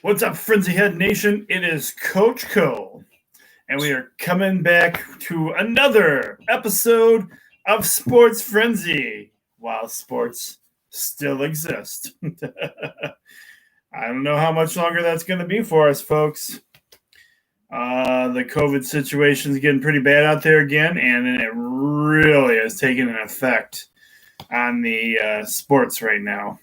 What's up, Frenzy Head Nation? It is Coach Cole, and we are coming back to another episode of Sports Frenzy while sports still exist. I don't know how much longer that's going to be for us, folks. The COVID situation is getting pretty bad out there again, and it really has taken an effect on the sports right now.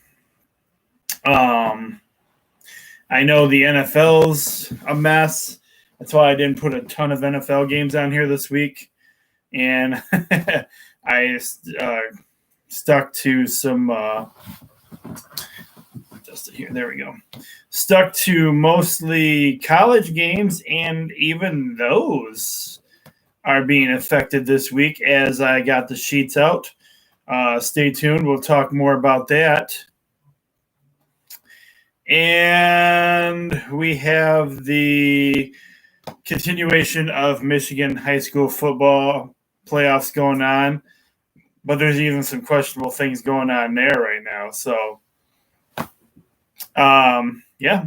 I know the NFL's a mess. That's why I didn't put a ton of NFL games on here this week. And I stuck to some just here. There we go. Stuck to mostly college games, and even those are being affected this week as I got the sheets out. Stay tuned. We'll talk more about that. And we have the continuation of Michigan high school football playoffs going on, but there's even some questionable things going on there right now. So, yeah,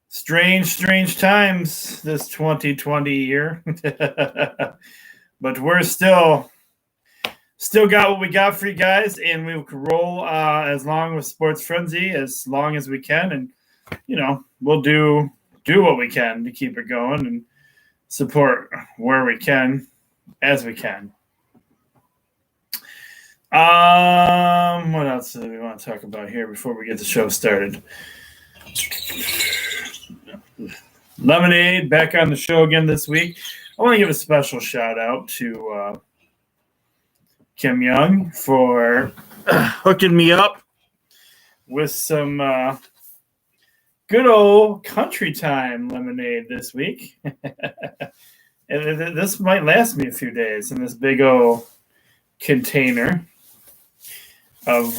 strange times this 2020 year, but we're still got what we got for you guys, and we can roll as long with Sports Frenzy as long as we can, and we'll do what we can to keep it going and support where we can as we can. What else do we want to talk about here before we get the show started? Lemonade back on the show again this week. I want to give a special shout out to Kim Young for hooking me up with some good old country time lemonade this week. And this might last me a few days in this big old container of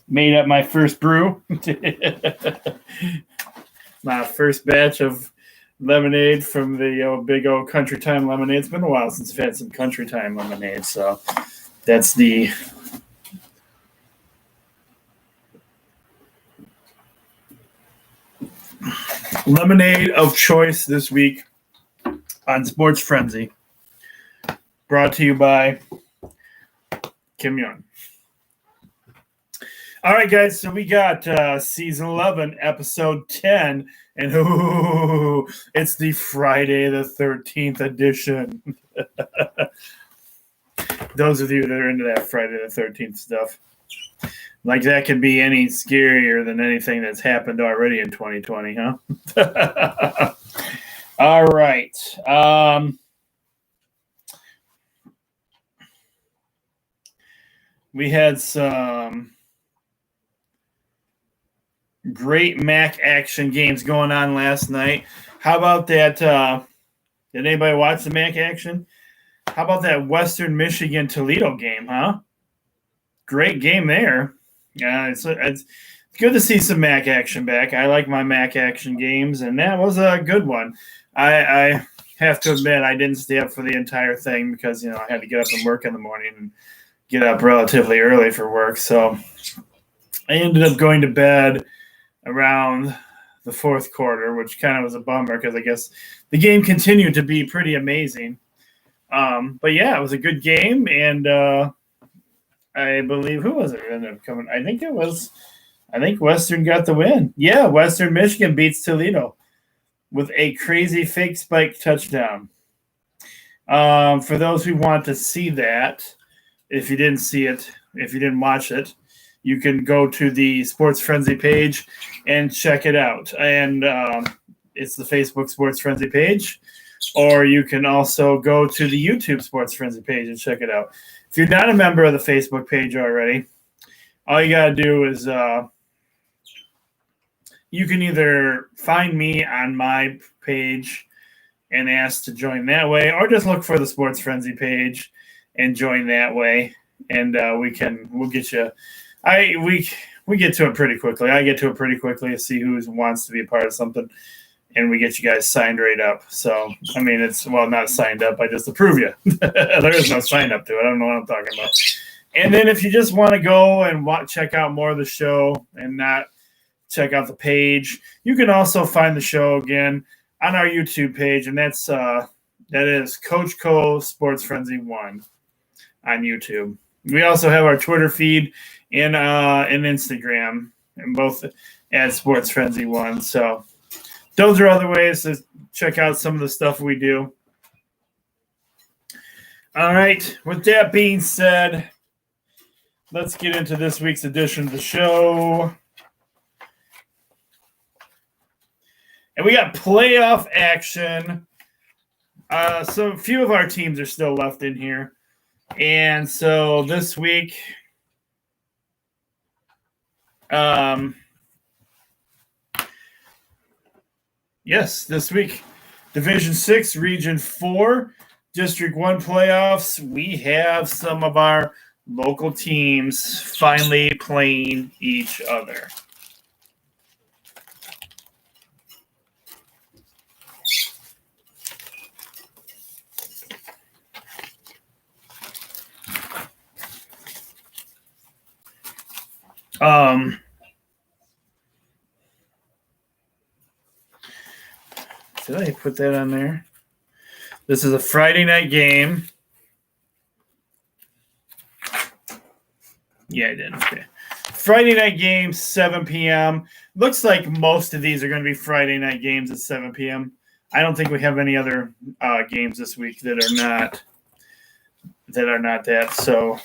made up my first brew. My first batch of lemonade from the big old country time lemonade. It's been a while since I've had some country time lemonade, so that's the lemonade of choice this week on Sports Frenzy, brought to you by Kim Young. All right, guys, so we got season 11, episode 10, and it's the Friday the 13th edition. Those of you that are into that Friday the 13th stuff, like that could be any scarier than anything that's happened already in 2020, huh? All right. We had some great MAC action games going on last night. How about that? Did anybody watch the MAC action? How about that Western Michigan Toledo game, huh? Great game there. It's good to see some MAC action back. I like my MAC action games, and that was a good one. I have to admit I didn't stay up for the entire thing because I had to get up and work in the morning and get up relatively early for work. So I ended up going to bed around the fourth quarter, which kind of was a bummer because I guess the game continued to be pretty amazing. But yeah, it was a good game, and I believe who was it ended up coming? I think Western got the win. Yeah, Western Michigan beats Toledo with a crazy fake spike touchdown. For those who want to see that, if you didn't see it, if you didn't watch it, you can go to the Sports Frenzy page and check it out. And it's the Facebook Sports Frenzy page. Or you can also go to the YouTube Sports Frenzy page and check it out. If you're not a member of the Facebook page already, all you got to do is you can either find me on my page and ask to join that way, or just look for the Sports Frenzy page and join that way. And we'll get you. We get to it pretty quickly. I get to it pretty quickly to see who wants to be a part of something, and we get you guys signed right up. So, I mean, it's not signed up. I just approve you. There is no sign up to it. I don't know what I'm talking about. And then if you just want to go and check out more of the show and not check out the page. You can also find the show again on our YouTube page, and that is Coach Co Sports Frenzy 1 on YouTube. We also have our Twitter feed and Instagram, and both at Sports Frenzy 1. So those are other ways to check out some of the stuff we do. All right. With that being said, let's get into this week's edition of the show. And we got playoff action. So a few of our teams are still left in here. And so this week, this week, Division 6, Region 4, District 1 playoffs, we have some of our local teams finally playing each other. Did I put that on there? This is a Friday night game. Yeah, I did. Okay. Friday night game, 7 p.m. Looks like most of these are going to be Friday night games at 7 p.m. I don't think we have any other games this week that are not that. So,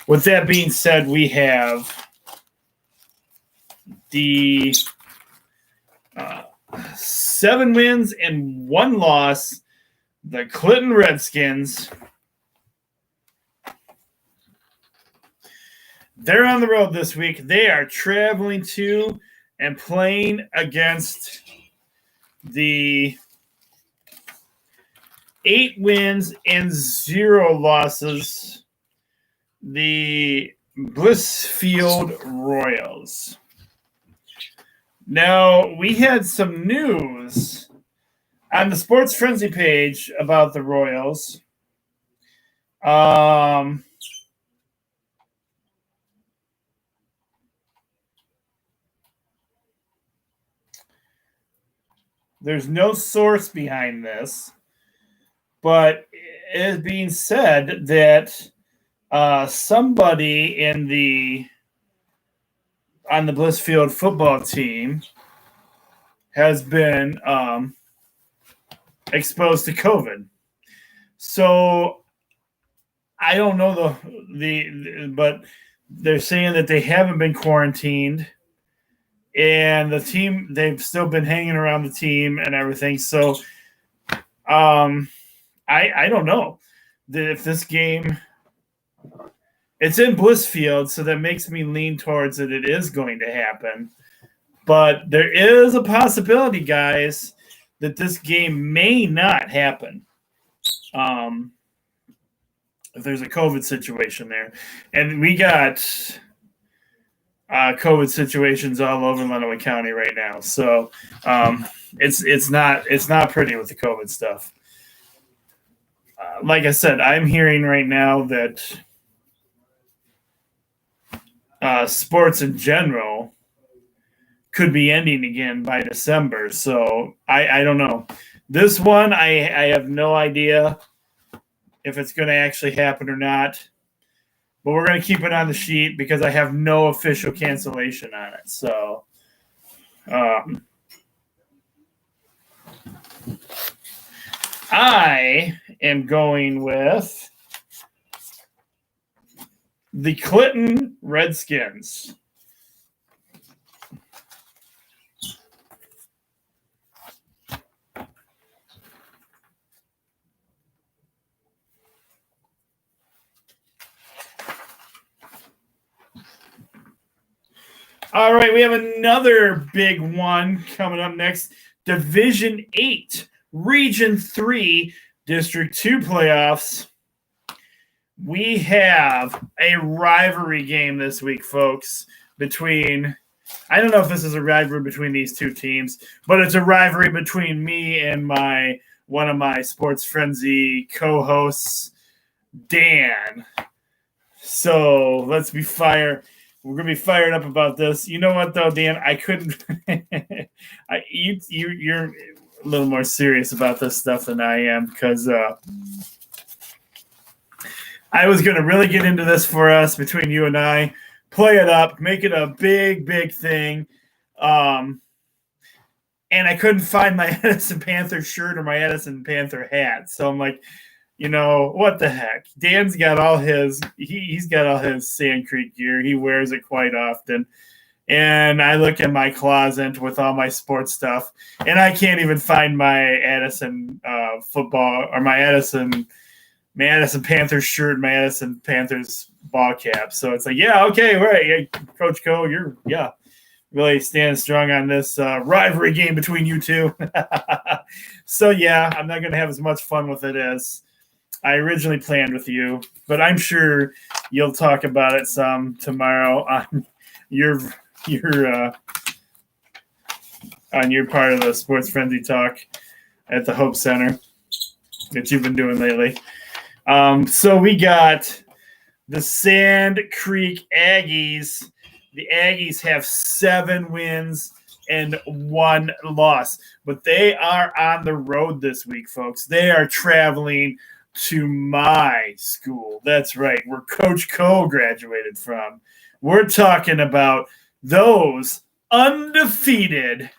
with that being said, we have the 7 wins and 1 loss, the Clinton Redskins. They're on the road this week. They are traveling to and playing against the 8 wins and 0 losses, the Blissfield Royals. Now, we had some news on the Sports Frenzy page about the Royals. There's no source behind this, but it is being said that somebody on the Blissfield football team has been exposed to COVID. So I don't know but they're saying that they haven't been quarantined, and the team, they've still been hanging around the team and everything. So I don't know if this game, it's in Blissfield, so that makes me lean towards that it is going to happen. But there is a possibility, guys, that this game may not happen if there's a COVID situation there. And we got COVID situations all over Lenawee County right now. So it's not pretty with the COVID stuff. Like I said, I'm hearing right now that sports in general could be ending again by December. So I don't know. This one, I have no idea if it's going to actually happen or not. But we're going to keep it on the sheet because I have no official cancellation on it. So I am going with the Clinton Redskins. All right, we have another big one coming up next. Division 8, Region 3, District 2 playoffs. We have a rivalry game this week, folks, between – I don't know if this is a rivalry between these two teams, but it's a rivalry between me and one of my Sports Frenzy co-hosts, Dan. So let's be fire. We're gonna be fired up about this. You know what though, Dan? I couldn't. You're a little more serious about this stuff than I am because I was gonna really get into this for us between you and I, play it up, make it a big thing. And I couldn't find my Edison Panther shirt or my Edison Panther hat. So I'm like, what the heck? Dan's got all his he's got all his Sand Creek gear. He wears it quite often. And I look in my closet with all my sports stuff, and I can't even find my Edison football or my Edison Panthers shirt, my Edison Panthers ball cap. So it's like, yeah, okay, right, Coach Co, you're really standing strong on this rivalry game between you two. So yeah, I'm not going to have as much fun with it as I originally planned with you, but I'm sure you'll talk about it some tomorrow on your part of the Sports Frenzy Talk at the Hope Center that you've been doing lately. So we got the Sand Creek Aggies. The Aggies have 7 wins and 1 loss, but they are on the road this week, folks. They are traveling to my school. That's right, where Coach Co graduated from. We're talking about those undefeated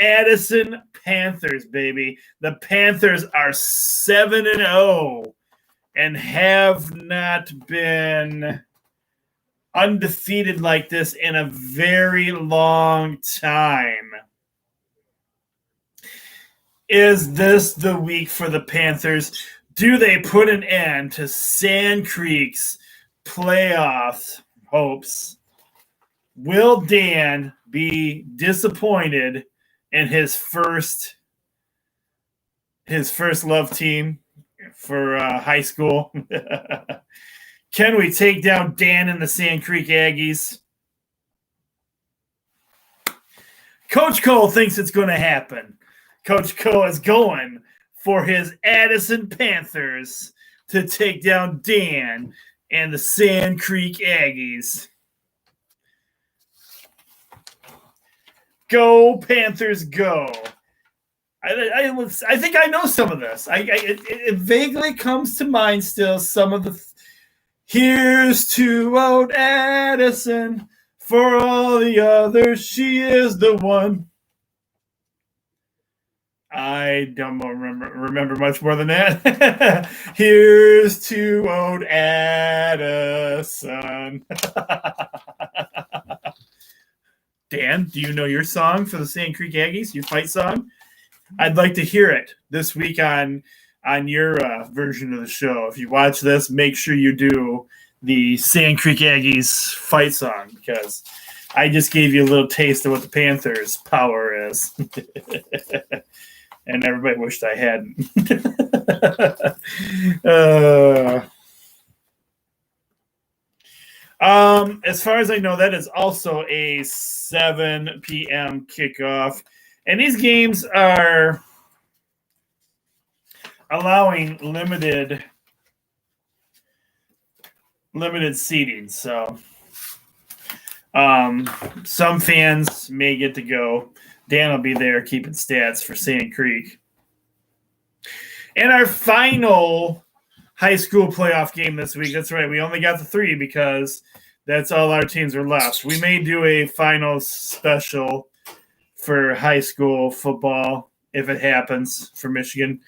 Addison Panthers, baby. The Panthers are 7-0 and have not been undefeated like this in a very long time. Is this the week for the Panthers? Do they put an end to Sand Creek's playoff hopes? Will Dan be disappointed in his first love team for high school? Can we take down Dan and the Sand Creek Aggies? Coach Cole thinks it's going to happen. Coach Cole is going for his Addison Panthers to take down Dan and the Sand Creek Aggies. Go Panthers, go! I think I know some of this. It vaguely comes to mind still. Some of the here's to old Addison. For all the others, she is the one. I don't remember much more than that. Here's to old Addison. Dan, do you know your song for the Sand Creek Aggies, your fight song? I'd like to hear it this week on your version of the show. If you watch this, make sure you do the Sand Creek Aggies fight song, because I just gave you a little taste of what the Panthers' power is. And everybody wished I hadn't. As far as I know, that is also a 7 p.m. kickoff. And these games are allowing limited seating. So some fans may get to go. Dan will be there keeping stats for Sand Creek. And our final high school playoff game this week. That's right. We only got the 3 because that's all our teams are left. We may do a final special for high school football if it happens for Michigan.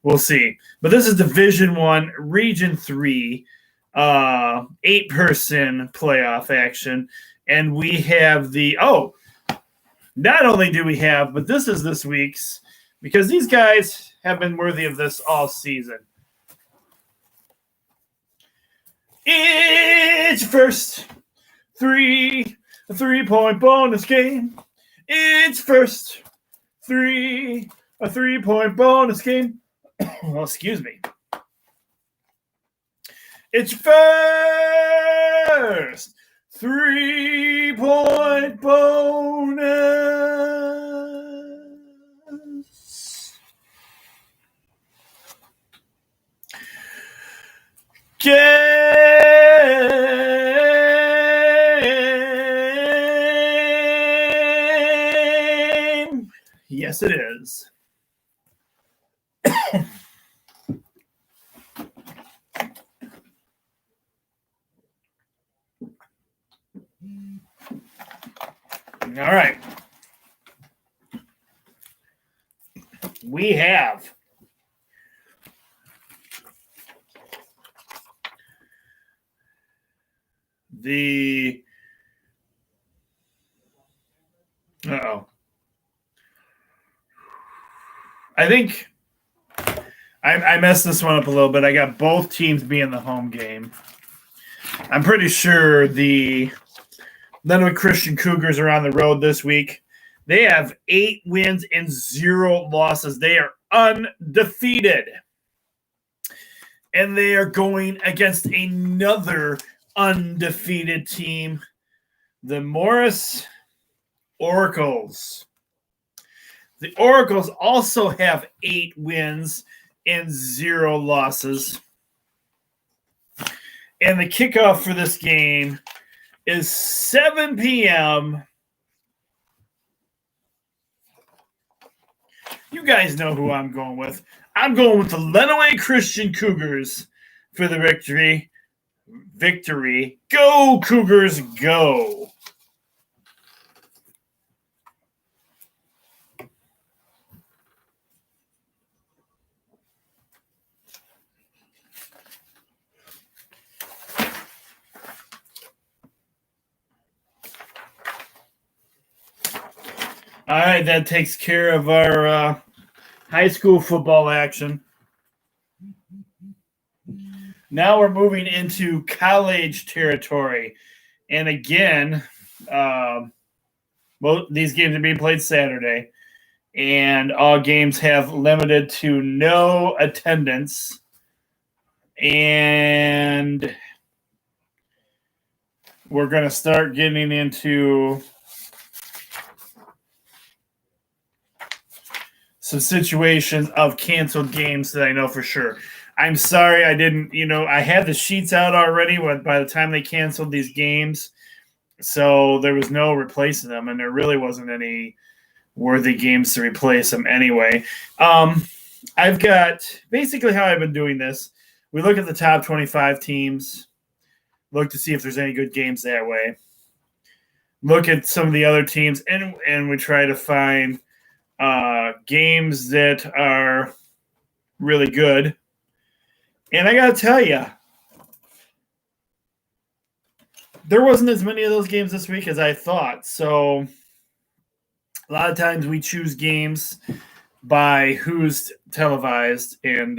We'll see. But this is Division I, Region 3, 8-person playoff action. And we have not only do we have, but this is this week's, because these guys have been worthy of this all season. It's first 3-point bonus game. It's first a 3-point bonus game. Well, excuse me. It's first 3-point bonus game. Yes, it is. All right. We have the I think I messed this one up a little bit. I got both teams being the home game. I'm pretty sure the Lenwood Christian Cougars are on the road this week. They have 8 wins and 0 losses. They are undefeated. And they are going against another undefeated team, the Morris Oracles. The Oracles also have 8 wins and 0 losses. And the kickoff for this game is 7 p.m. You guys know who I'm going with. I'm going with the Lenawee Christian Cougars for the victory. Victory. Go, Cougars, go. All right, that takes care of our high school football action. Now we're moving into college territory. And again, these games are being played Saturday. And all games have limited to no attendance. And we're going to start getting into some situations of canceled games that I know for sure. I'm sorry I didn't, I had the sheets out already by the time they canceled these games. So there was no replacing them, and there really wasn't any worthy games to replace them anyway. I've got basically how I've been doing this. We look at the top 25 teams, look to see if there's any good games that way. Look at some of the other teams, and we try to find games that are really good. And I got to tell you, there wasn't as many of those games this week as I thought. So a lot of times we choose games by who's televised and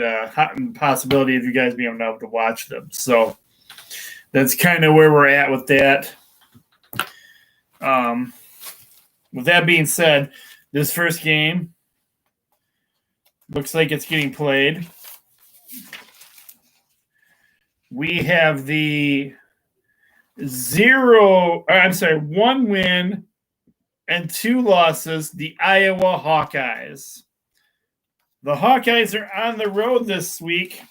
possibility of you guys being able to watch them. So that's kind of where we're at with that. With that being said, this first game looks like it's getting played. We have the 1 win and 2 losses, the Iowa Hawkeyes. The Hawkeyes are on the road this week,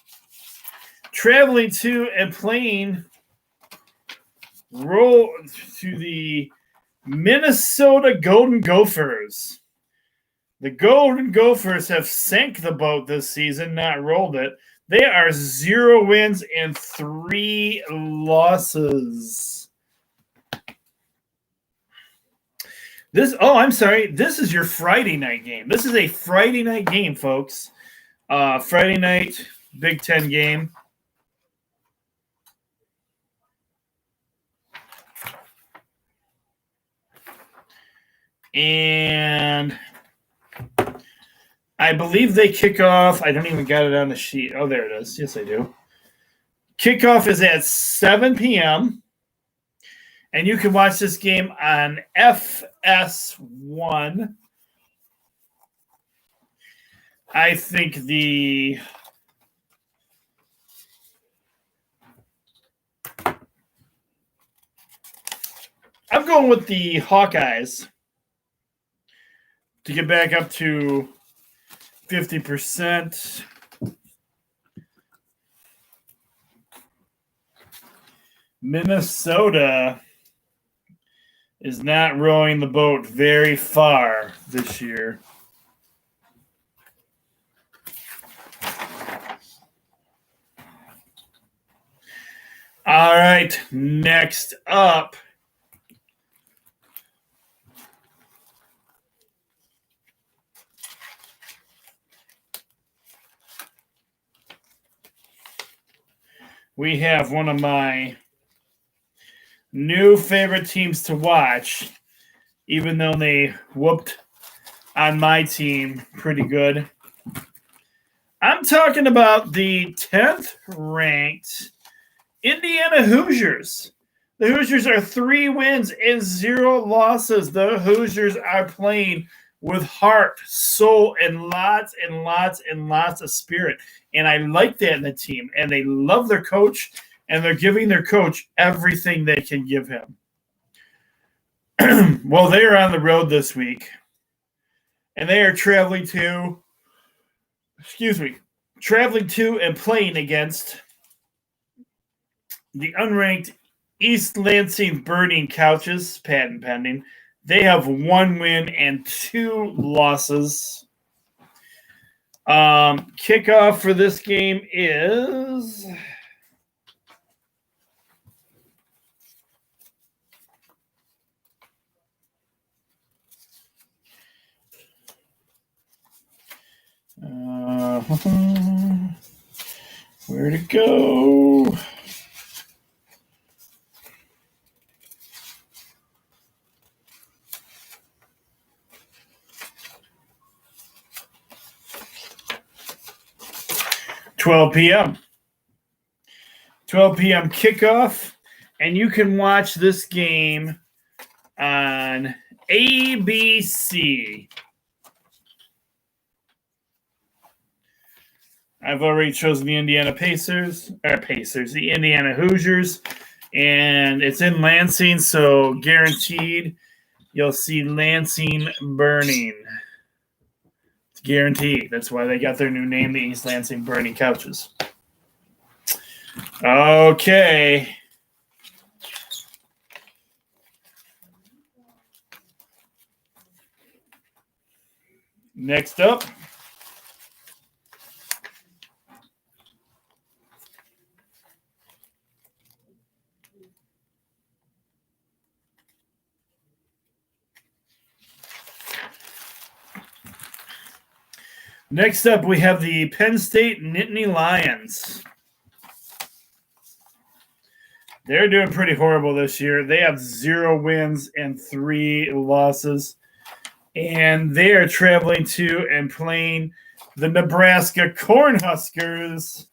traveling to and playing to the Minnesota Golden Gophers. The Golden Gophers have sank the boat this season, not rolled it. They are 0 wins and 3 losses. I'm sorry. This is your Friday night game. This is a Friday night game, folks. Friday night Big Ten game. And I believe they kick off. I don't even got it on the sheet. Oh, there it is. Yes, I do. Kickoff is at 7 p.m. And you can watch this game on FS1. I think I'm going with the Hawkeyes to get back up to 50%. Minnesota is not rowing the boat very far this year. All right, next up. We have one of my new favorite teams to watch, even though they whooped on my team pretty good. I'm talking about the 10th ranked Indiana Hoosiers. The Hoosiers are 3 wins and 0 losses. The Hoosiers are playing with heart, soul, and lots and lots and lots of spirit. And I like that in the team. And they love their coach, and they're giving their coach everything they can give him. Well, they are on the road this week, and they are traveling to and playing against the unranked East Lansing Burning Couches, patent pending. They have 1 win and 2 losses. Kickoff for this game is where'd it go? $12 p.m. 12 p.m. kickoff, and you can watch this game on ABC. I've already chosen the Indiana the Indiana Hoosiers, and it's in Lansing, so guaranteed you'll see Lansing burning. It's guaranteed. That's why they got their new name, the East Lansing Burning Couches. Okay. Next up. Next up, we have the Penn State Nittany Lions. They're doing pretty horrible this year. They have 0 wins and 3 losses. And they are traveling to and playing the Nebraska Cornhuskers.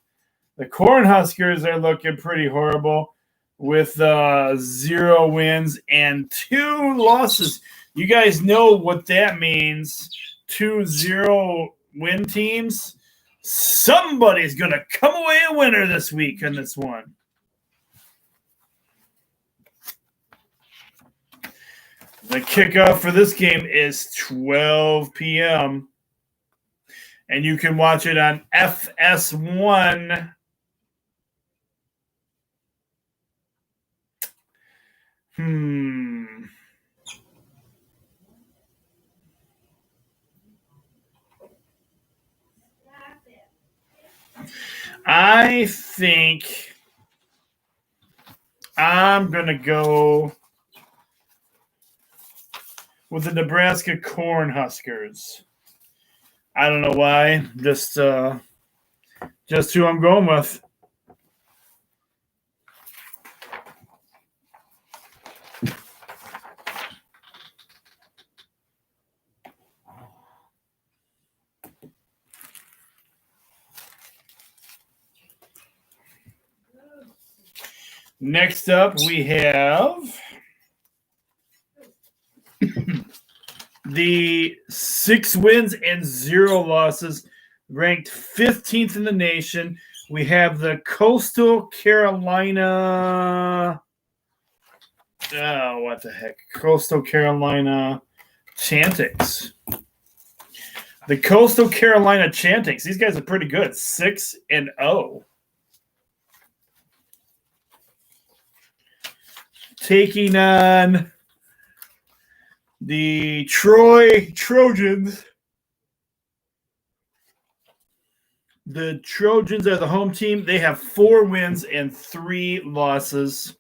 The Cornhuskers are looking pretty horrible with 0 wins and 2 losses. You guys know what that means. 2 0-win teams. Somebody's going to come away a winner this week in this one. The kickoff for this game is 12 p.m. And you can watch it on FS1. I think I'm going to go with the Nebraska Cornhuskers. I don't know why. Just who I'm going with. Next up, we have the 6 wins and 0 losses, ranked 15th in the nation. We have the Coastal Carolina. Oh, what the heck? Coastal Carolina Chantix. The Coastal Carolina Chantix. These guys are pretty good. 6-0. Taking on the Troy Trojans. The Trojans are the home team. They have 4 wins and 3 losses.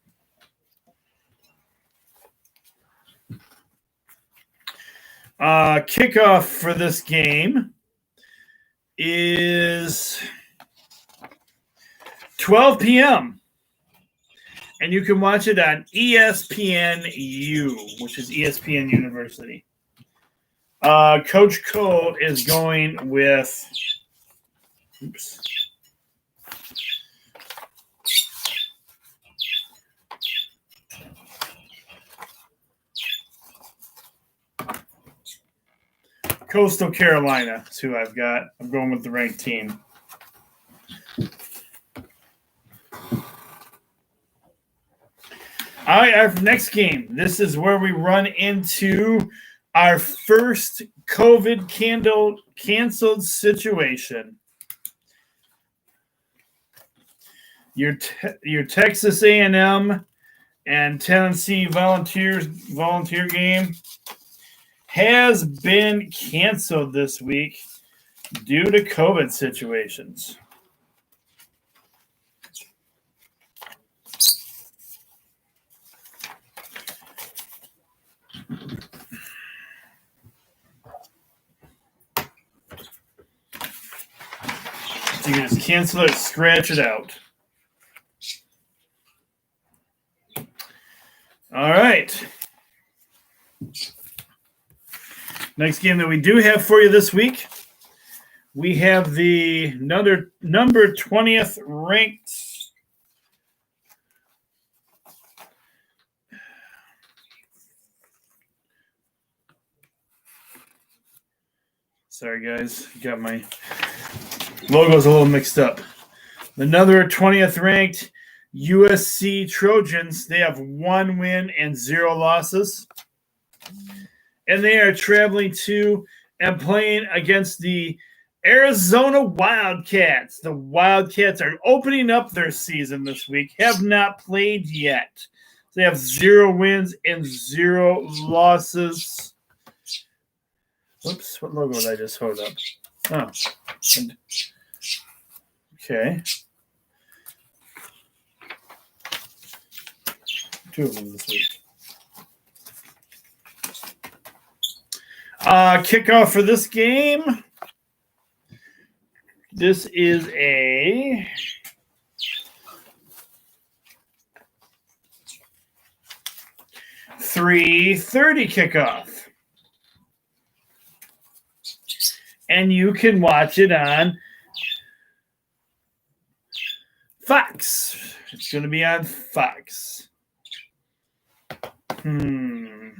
Kickoff for this game is 12 p.m. And you can watch it on ESPNU, which is ESPN University. Coach Cole is going with Coastal Carolina. That's who I've got. I'm going with the ranked team. All right, our next game. This is where we run into our first COVID canceled situation. Your Texas A&M and Tennessee volunteer game has been canceled this week due to COVID situations. So you can just cancel it, scratch it out. All right. Next game that we do have for you this week, we have the number 20th ranked Sorry, guys. Got my logos a little mixed up. Another 20th ranked USC Trojans. They have 1 win and 0 losses. And they are traveling to and playing against the Arizona Wildcats. The Wildcats are opening up their season this week. Have not played yet. They have 0 wins and 0 losses. Whoops, what logo did I just hold up? Oh. Okay. 2 of them this week. Kickoff for this game. This is a .3:30 kickoff. And you can watch it on Fox. It's going to be on Fox. You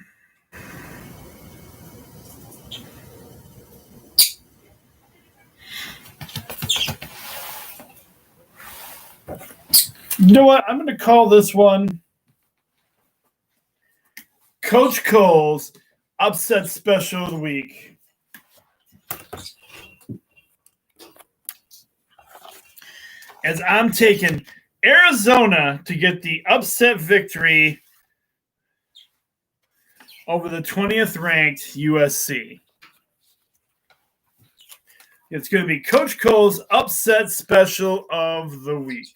know what? I'm going to call this one Coach Cole's Upset Special of the Week. As I'm taking Arizona to get the upset victory over the 20th ranked USC. It's going to be Coach Cole's Upset Special of the Week.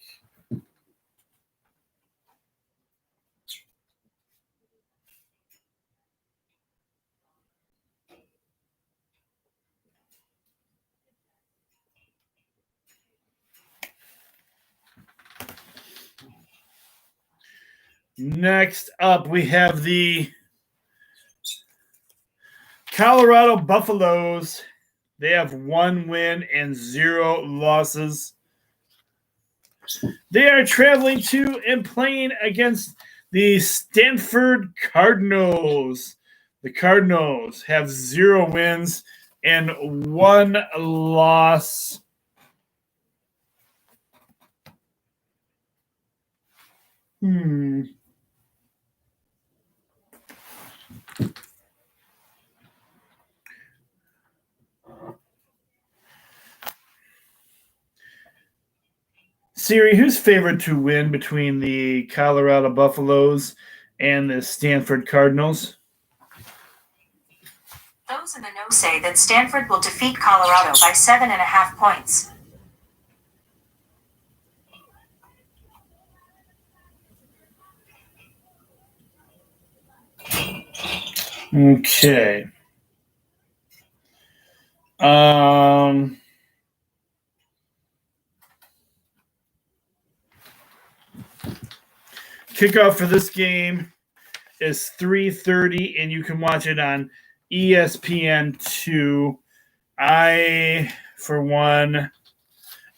Next up, we have the Colorado Buffaloes. They have 1 win and 0 losses. They are traveling to and playing against the Stanford Cardinals. The Cardinals have 0 wins and 1 loss. Siri, who's favored to win between the Colorado Buffaloes and the Stanford Cardinals? Those in the know say that Stanford will defeat Colorado by 7.5 points. Okay. Kickoff for this game is 3:30, and you can watch it on ESPN2. I, for one,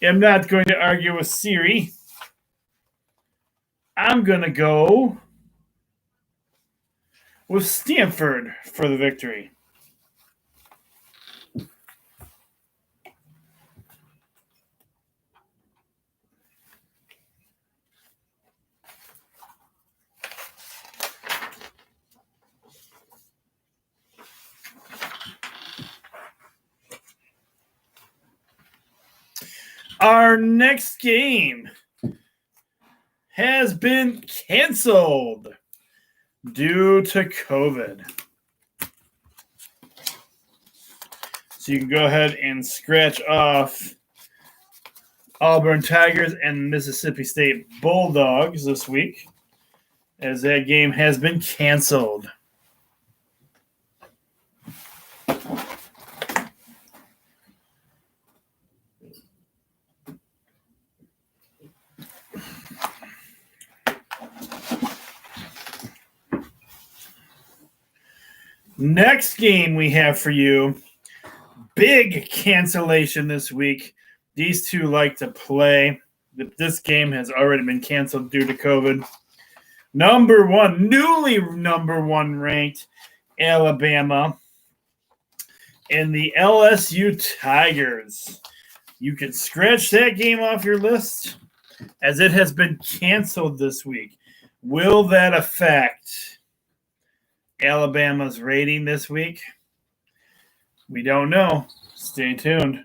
am not going to argue with Siri. I'm going to go with Stanford for the victory. Our next game has been canceled due to COVID. So you can go ahead and scratch off Auburn Tigers and Mississippi State Bulldogs this week, as that game has been canceled. Next game we have for you, big cancellation this week. These two like to play. This game has already been canceled due to COVID. Newly number one ranked Alabama and the LSU Tigers. You can scratch that game off your list as it has been canceled this week. Will that affect Alabama's rating this week? We don't know. Stay tuned.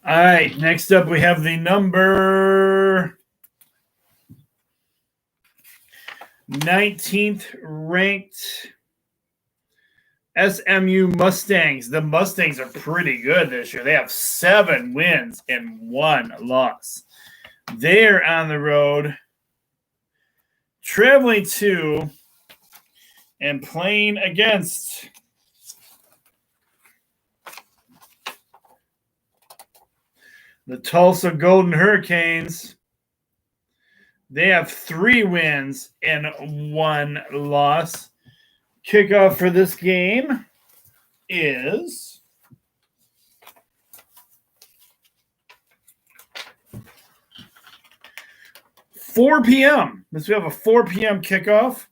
All right, next up we have the number 19th ranked SMU Mustangs. The Mustangs are pretty good this year. They have 7 wins and 1 loss. They're on the road, traveling to and playing against the Tulsa Golden Hurricanes. They have 3 wins and 1 loss. Kickoff for this game is $4 p.m. We have a 4 p.m. kickoff.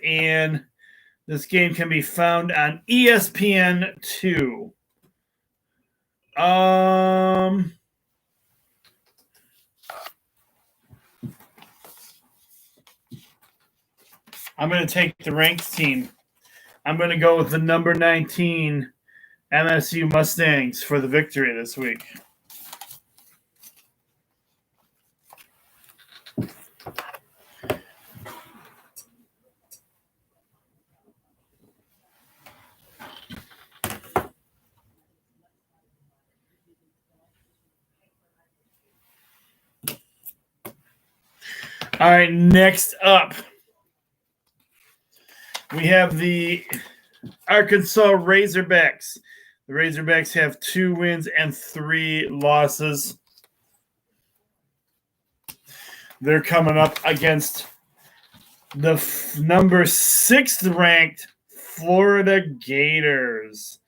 And this game can be found on ESPN2. I'm going to take the ranked team. I'm going to go with the number 19 MSU Mustangs for the victory this week. All right, next up, we have the Arkansas Razorbacks. The Razorbacks have 2 wins and 3 losses. They're coming up against the number 6th ranked Florida Gators.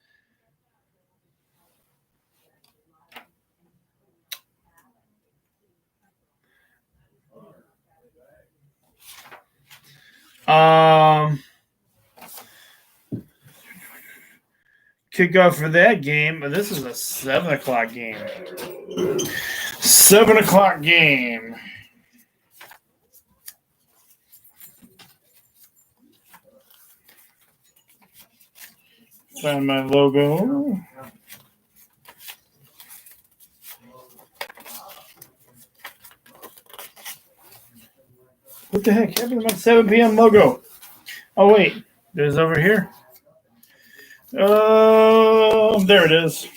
Kickoff for that game, but this is a 7 o'clock game. 7 o'clock game. Find my logo. What the heck happened to my 7 p.m. logo? Oh, wait. There's over here. There it is.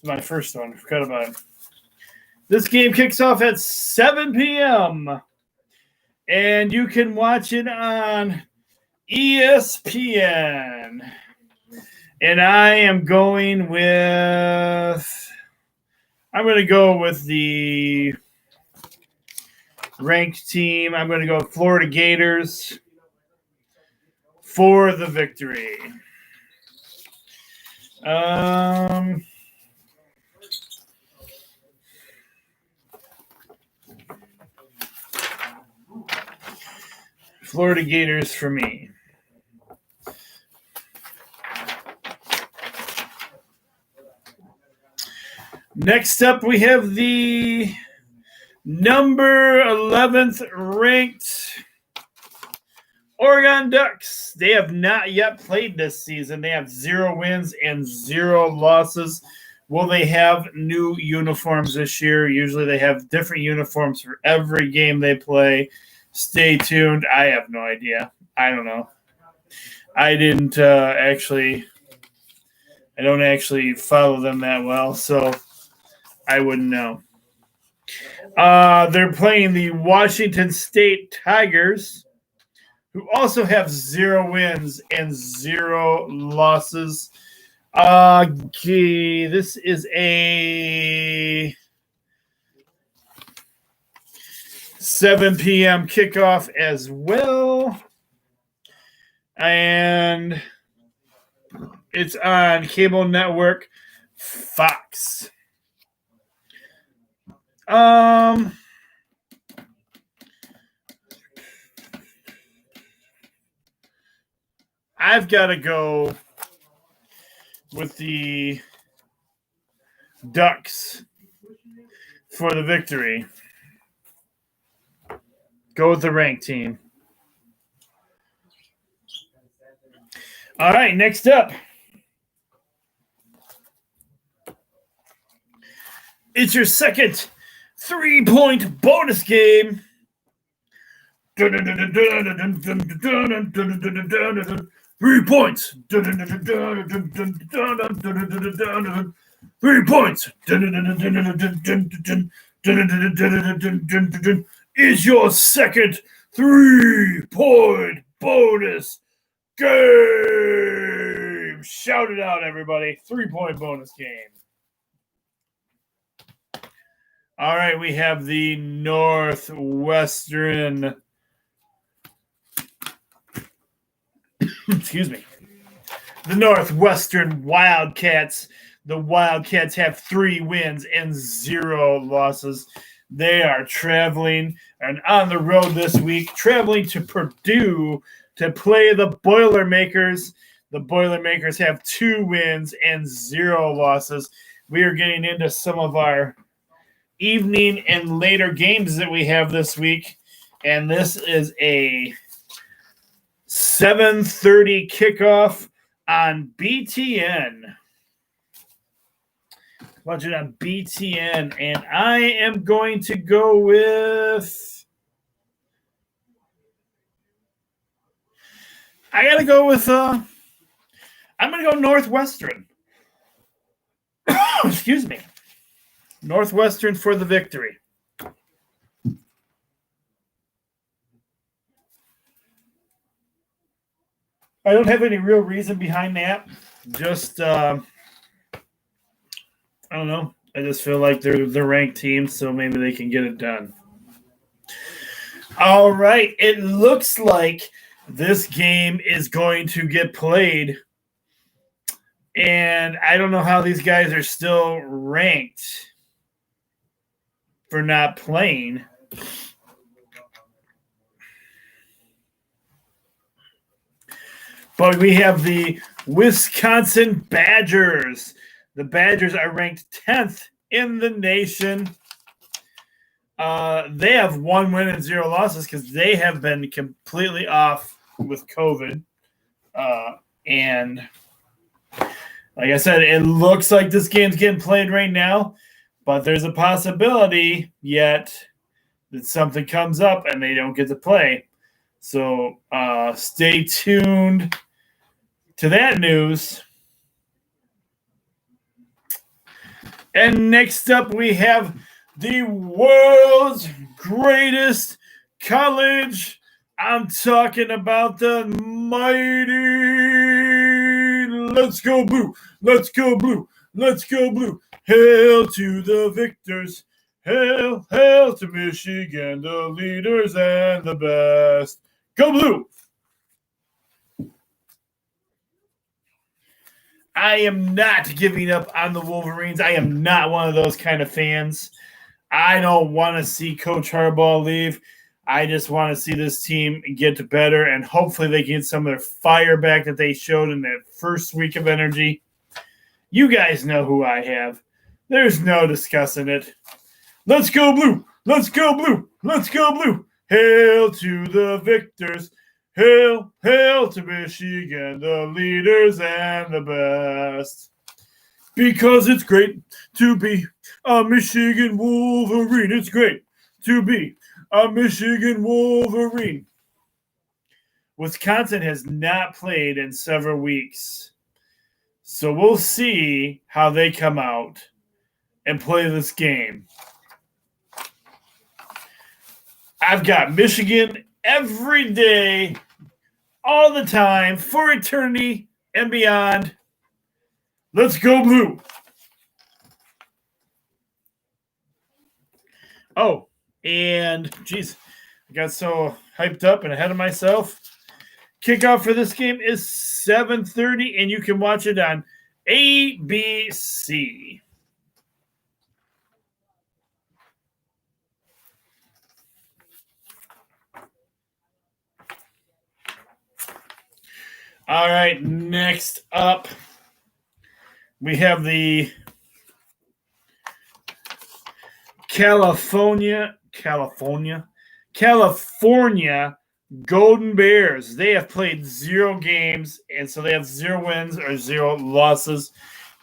My first one. Forgot about it. This game kicks off at 7 p.m. And you can watch it on ESPN. And I'm going to go with the ranked team. I'm going to go Florida Gators for the victory. Florida Gators for me. Next up, we have the number 11th ranked Oregon Ducks. They have not yet played this season. They have 0 wins and 0 losses. Will they have new uniforms this year? Usually they have different uniforms for every game they play. Stay tuned. I have no idea. I don't know. I don't actually follow them that well, so I wouldn't know. They're playing the Washington State Tigers, who also have 0 wins and 0 losses. This is a 7 p.m. kickoff as well. And it's on cable network Fox. I've got to go with the Ducks for the victory. Go with the ranked team. All right, next up. It's your second 3-point bonus game. 3 points. 3 points. Is your second 3-point bonus game. Shout it out, everybody. 3-point bonus game. All right, we have the Northwestern. Excuse me. The Northwestern Wildcats. The Wildcats have 3 wins and 0 losses. They are traveling and on the road this week, traveling to Purdue to play the Boilermakers. The Boilermakers have 2 wins and 0 losses. We are getting into some of our evening and later games that we have this week, and this is a 7:30 kickoff on BTN. Watch it on BTN, and I am going to go with. I'm going to go Northwestern. Excuse me. Northwestern for the victory. I don't have any real reason behind that. Just, I don't know. I just feel like they're the ranked team, so maybe they can get it done. All right. It looks like this game is going to get played. And I don't know how these guys are still ranked for not playing. But we have the Wisconsin Badgers. The Badgers are ranked 10th in the nation. They have 1 win and 0 losses because they have been completely off with COVID. And like I said, it looks like this game's getting played right now, but there's a possibility yet that something comes up and they don't get to play. So stay tuned to that news. And next up, we have the world's greatest college. I'm talking about the mighty Let's Go Blue, Let's Go Blue, Let's Go Blue. Hail to the victors. Hail, hail to Michigan, the leaders and the best. Go Blue! I am not giving up on the Wolverines. I am not one of those kind of fans. I don't want to see Coach Harbaugh leave. I just want to see this team get better, and hopefully they get some of their fire back that they showed in that first week of energy. You guys know who I have. There's no discussing it. Let's go Blue! Let's go Blue! Let's go Blue! Hail to the victors! Hail, hail to Michigan, the leaders and the best. Because it's great to be a Michigan Wolverine. It's great to be a Michigan Wolverine. Wisconsin has not played in several weeks. So we'll see how they come out and play this game. I've got Michigan every day, all the time, for eternity and beyond. Let's go Blue. Oh, and geez, I got so hyped up and ahead of myself. Kickoff for this game is 7:30, and you can watch it on ABC. All right, next up, we have the California Golden Bears. They have played 0 games, and so they have 0 wins or 0 losses.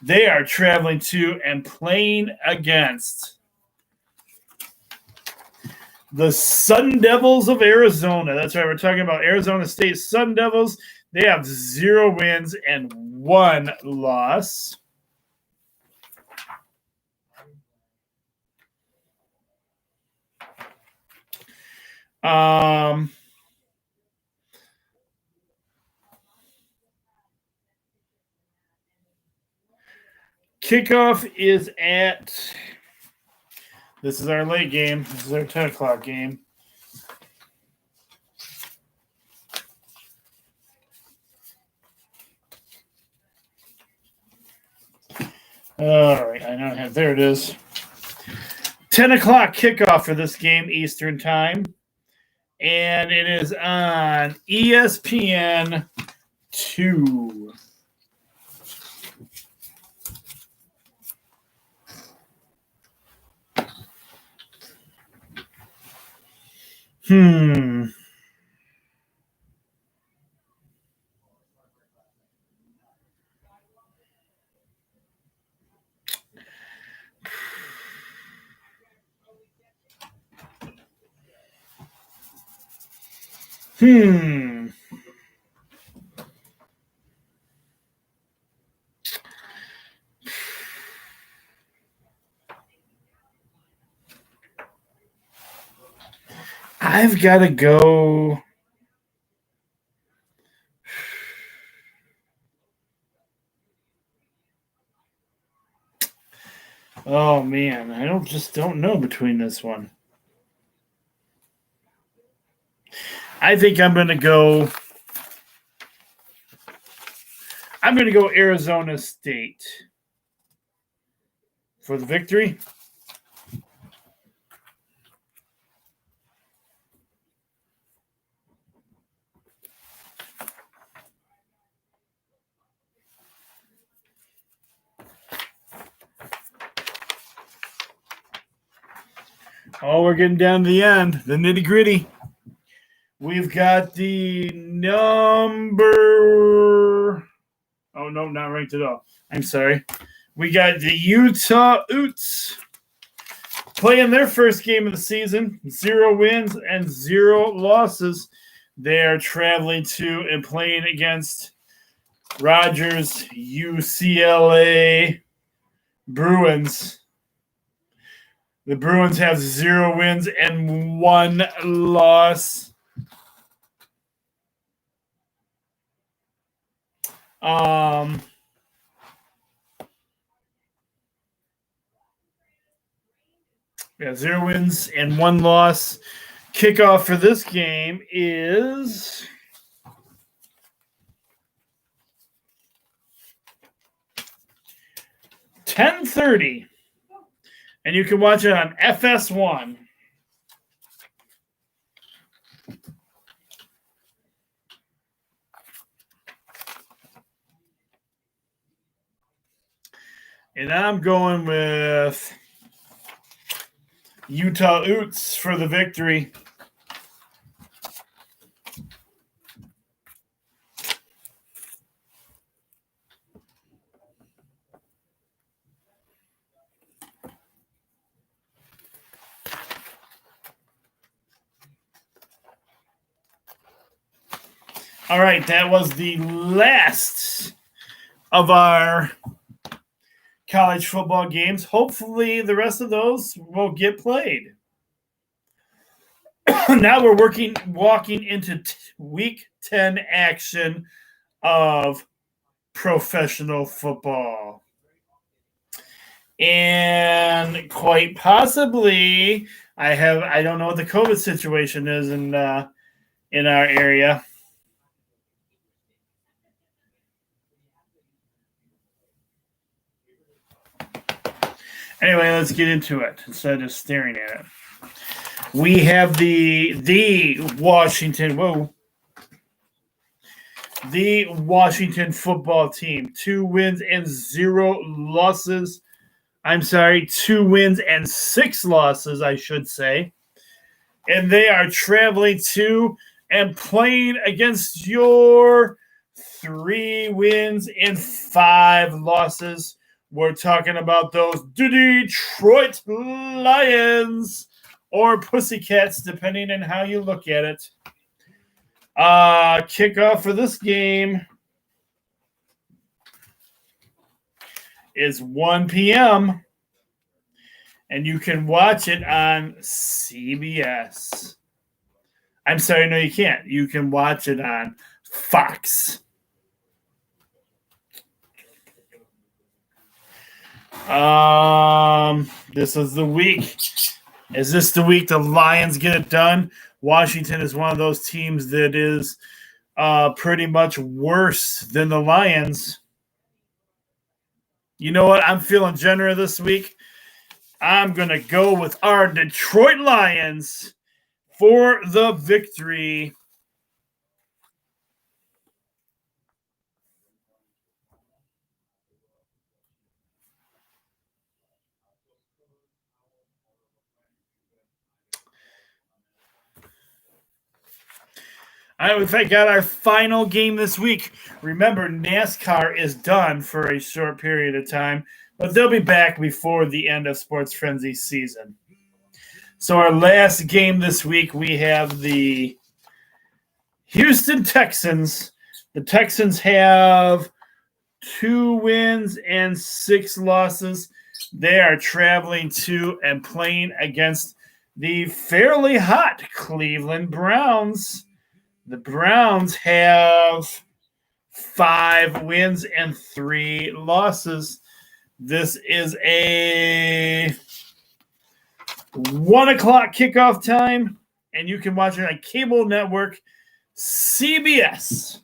They are traveling to and playing against the Sun Devils of Arizona. That's right, we're talking about Arizona State Sun Devils. They have 0 wins and 1 loss. Kickoff is at, this is our late game. This is our 10 o'clock game. All right, I don't have, there it is. 10 o'clock kickoff for this game, Eastern time. And it is on ESPN 2. I've got to go. Oh man, I don't know between this one. I think I'm going to go Arizona State for the victory. Oh, we're getting down to the end, the nitty-gritty. We've got the number. Oh, no, not ranked at all. I'm sorry. We got the Utah Utes playing their first game of the season, 0 wins and 0 losses. They are traveling to and playing against Rogers UCLA Bruins. The Bruins have 0 wins and 1 loss. Yeah, 0 wins and 1 loss. Kickoff for this game is 10:30, and you can watch it on FS1. And I'm going with Utah Utes for the victory. All right, that was the last of our college football games. Hopefully the rest of those will get played. Now we're walking into week 10 action of professional football. And quite possibly, I don't know what the COVID situation is in our area. Anyway, let's get into it instead of just staring at it. We have the Washington football team. 2 wins and 0 losses. I'm sorry, 2 wins and 6 losses, I should say. And they are traveling to and playing against your 3 wins and 5 losses. We're talking about those Detroit Lions or Pussycats, depending on how you look at it. Kickoff for this game is 1 p.m., and you can watch it on CBS. I'm sorry, no, you can't. You can watch it on Fox. This is the week. Is this the week the Lions get it done? Washington is one of those teams that is pretty much worse than the Lions. You know what? I'm feeling generous this week. I'm going to go with our Detroit Lions for the victory. All right, we've got our final game this week. Remember, NASCAR is done for a short period of time, but they'll be back before the end of Sports Frenzy season. So our last game this week, we have the Houston Texans. The Texans have 2 wins and 6 losses. They are traveling to and playing against the fairly hot Cleveland Browns. The Browns have 5 wins and 3 losses. This is a 1 o'clock kickoff time, and you can watch it on cable network CBS.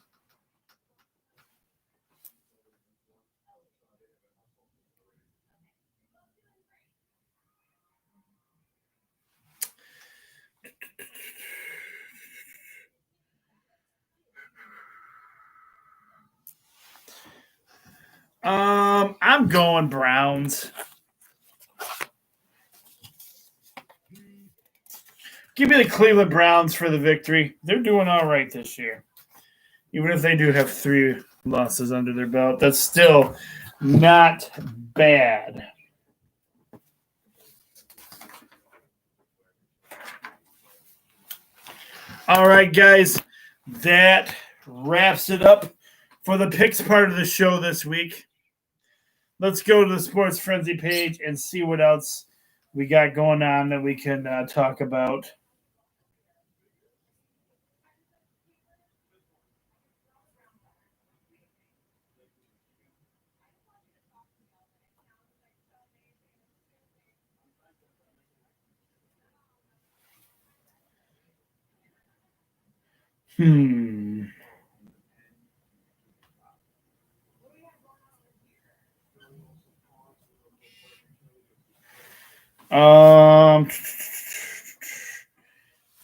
I'm going Browns. Give me the Cleveland Browns for the victory. They're doing all right this year. Even if they do have 3 losses under their belt, that's still not bad. All right, guys, that wraps it up for the picks part of the show this week. Let's go to the Sports Frenzy page and see what else we got going on that we can talk about. Hmm. Um.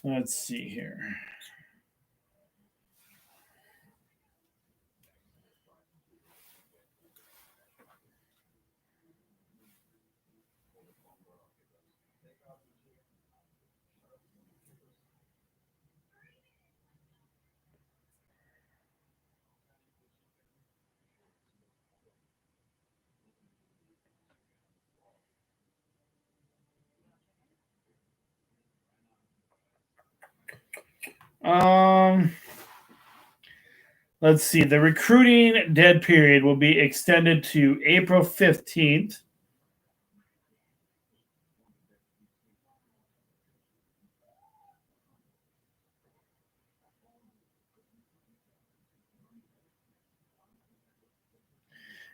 Let's see here. Um. Let's see. The recruiting dead period will be extended to April 15th.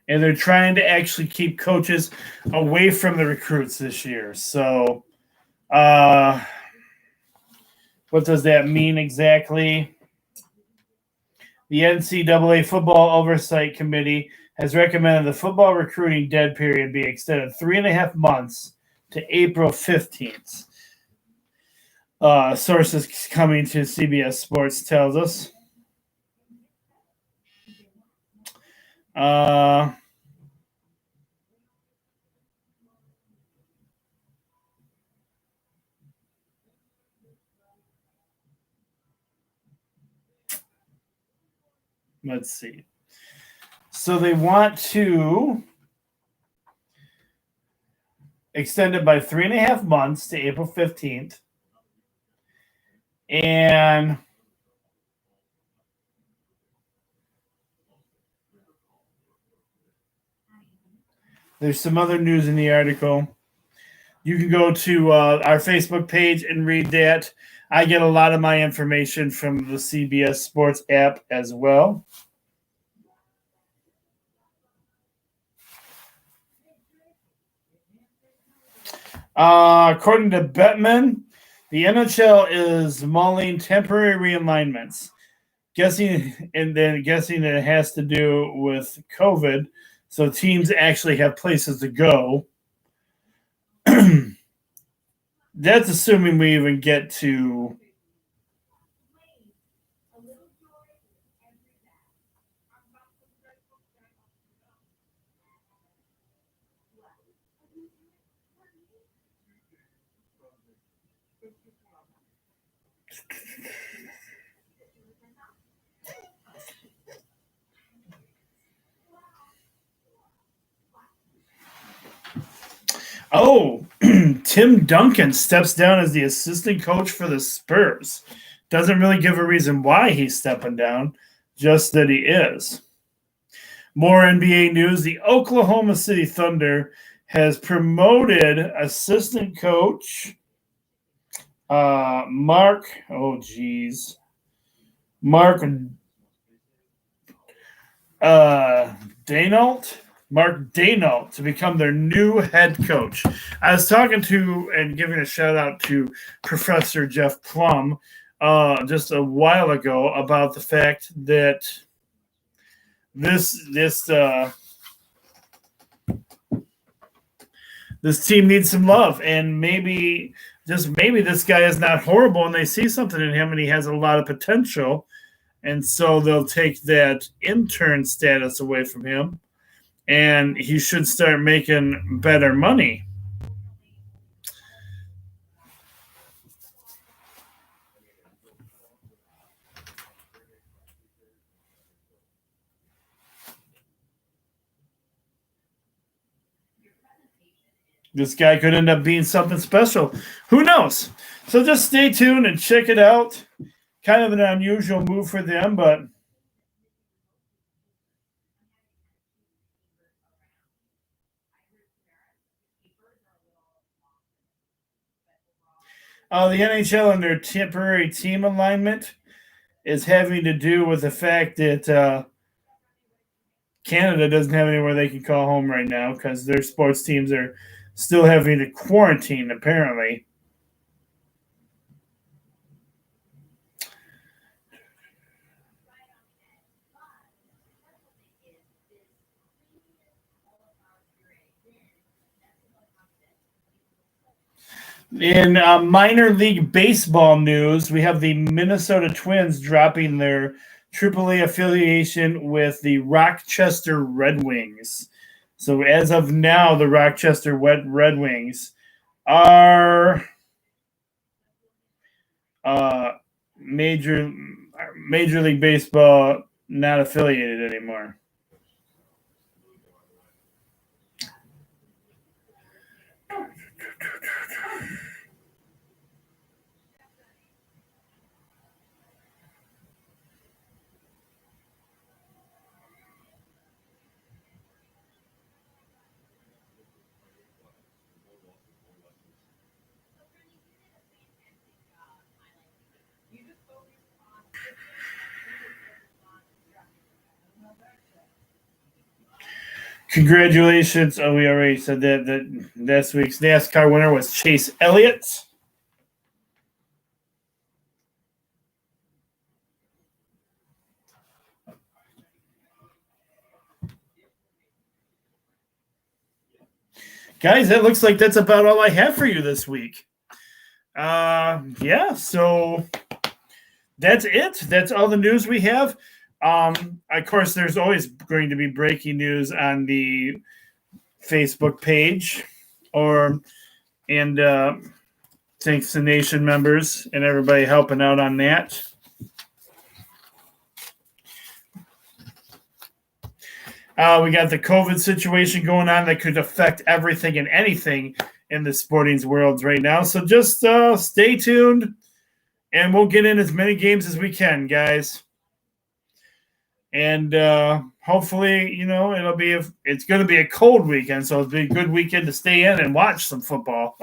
And they're trying to actually keep coaches away from the recruits this year. So, what does that mean exactly? The NCAA Football Oversight Committee has recommended the football recruiting dead period be extended 3.5 months to April 15th. Sources coming to CBS Sports tells us. Let's see. So they want to extend it by 3.5 months to April 15th. And there's some other news in the article. You can go to our Facebook page and read that. I get a lot of my information from the CBS Sports app as well. According to Bettman, the NHL is mulling temporary realignments. Guessing that it has to do with COVID, so teams actually have places to go. That's assuming we even get to Tim Duncan steps down as the assistant coach for the Spurs. Doesn't really give a reason why he's stepping down, just that he is. More NBA news. The Oklahoma City Thunder has promoted assistant coach Mark Mark Daigneault to become their new head coach. I was talking to and giving a shout out to Professor Jeff Plum just a while ago about the fact that this team needs some love, and maybe this guy is not horrible, and they see something in him, and he has a lot of potential, and so they'll take that intern status away from him, and he should start making better money. This guy could end up being something special. Who knows? So just stay tuned and check it out. kind of an unusual move for them, but the NHL and their temporary team alignment is having to do with the fact that Canada doesn't have anywhere they can call home right now because their sports teams are still having to quarantine, apparently. In minor league baseball news, we have the Minnesota Twins dropping their AAA affiliation with the Rochester Red Wings. So as of now, the Rochester Red Wings are Major League Baseball not affiliated anymore. Congratulations. Oh, we already said that this week's NASCAR winner was Chase Elliott. Guys, that looks like that's about all I have for you this week. Yeah, so that's it. That's all the news we have. Of course, there's always going to be breaking news on the Facebook page, and thanks to Nation members and everybody helping out on that. We got the COVID situation going on that could affect everything and anything in the sporting world right now. So just stay tuned, and we'll get in as many games as we can, guys. And hopefully, it's going to be a cold weekend, so it'll be a good weekend to stay in and watch some football.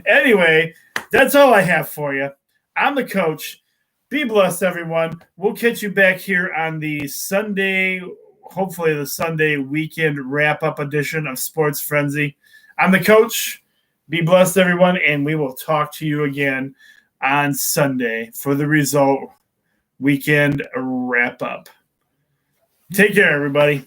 Anyway, that's all I have for you. I'm the coach. Be blessed, everyone. We'll catch you back here on the Sunday, hopefully the Sunday weekend wrap-up edition of Sports Frenzy. I'm the coach. Be blessed, everyone, and we will talk to you again on Sunday for the result weekend wrap-up. Take care, everybody.